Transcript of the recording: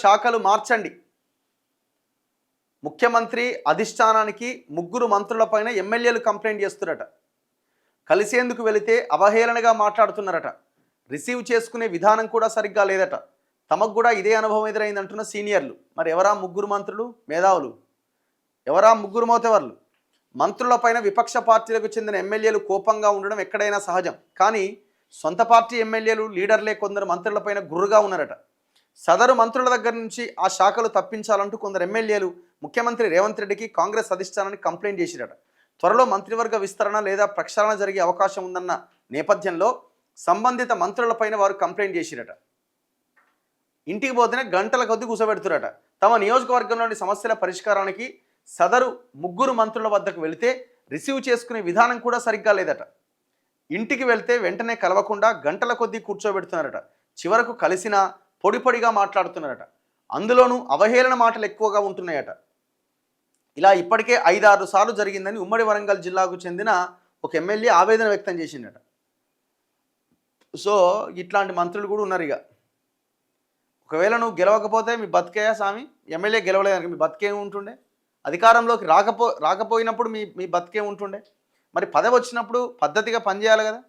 శాఖలు మార్చండి. ముఖ్యమంత్రి అధిష్టానానికి ముగ్గురు మంత్రులపైన ఎమ్మెల్యేలు కంప్లైంట్ చేస్తున్నారట. కలిసేందుకు వెళితే అవహేళనగా మాట్లాడుతున్నారట. రిసీవ్ చేసుకునే విధానం కూడా సరిగ్గా లేదట. తమకు కూడా ఇదే అనుభవం ఎదురైందంటున్న సీనియర్లు. మరి ఎవరా ముగ్గురు మంత్రులు? మేధావులు. ఎవరా ముగ్గురు మోతెవర్లు? మంత్రులపైన విపక్ష పార్టీలకు చెందిన ఎమ్మెల్యేలు కోపంగా ఉండడం ఎక్కడైనా సహజం. కానీ సొంత పార్టీ ఎమ్మెల్యేలు, లీడర్లే కొందరు మంత్రులపైన గుర్రుగా ఉన్నారట. సదరు మంత్రుల దగ్గర నుంచి ఆ శాఖలు తప్పించాలంటూ కొందరు ఎమ్మెల్యేలు ముఖ్యమంత్రి రేవంత్ రెడ్డికి, కాంగ్రెస్ అధిష్టానానికి కంప్లైంట్ చేసిరట. త్వరలో మంత్రివర్గ విస్తరణ లేదా ప్రక్షాళన జరిగే అవకాశం ఉందన్న నేపథ్యంలో సంబంధిత మంత్రులపైన వారు కంప్లైంట్ చేసిరట. ఇంటికి పోతేనే గంటల కొద్దీ కూర్చోబెడుతురట. తమ నియోజకవర్గంలోని సమస్యల పరిష్కారానికి సదరు ముగ్గురు మంత్రుల వద్దకు వెళితే రిసీవ్ చేసుకునే విధానం కూడా సరిగ్గా లేదట. ఇంటికి వెళ్తే వెంటనే కలవకుండా గంటల కొద్దీ కూర్చోబెడుతున్నారట. చివరకు కలిసినా పొడి పొడిగా మాట్లాడుతున్నారట. అందులోనూ అవహేళన మాటలు ఎక్కువగా ఉంటున్నాయట. ఇలా ఇప్పటికే 5-6 సార్లు జరిగిందని ఉమ్మడి వరంగల్ జిల్లాకు చెందిన ఒక ఎమ్మెల్యే ఆవేదన వ్యక్తం చేసిండట. సో ఇట్లాంటి మంత్రులు కూడా ఉన్నారు. ఇక ఒకవేళ నువ్వు గెలవకపోతే మీ బతికేయా స్వామి? ఎమ్మెల్యే గెలవలేదనుకో మీ బతికే ఉంటుండే? అధికారంలోకి రాకపోయినప్పుడు మీ బతికే ఉంటుండే? మరి పదవి వచ్చినప్పుడు పద్ధతిగా పనిచేయాలి కదా.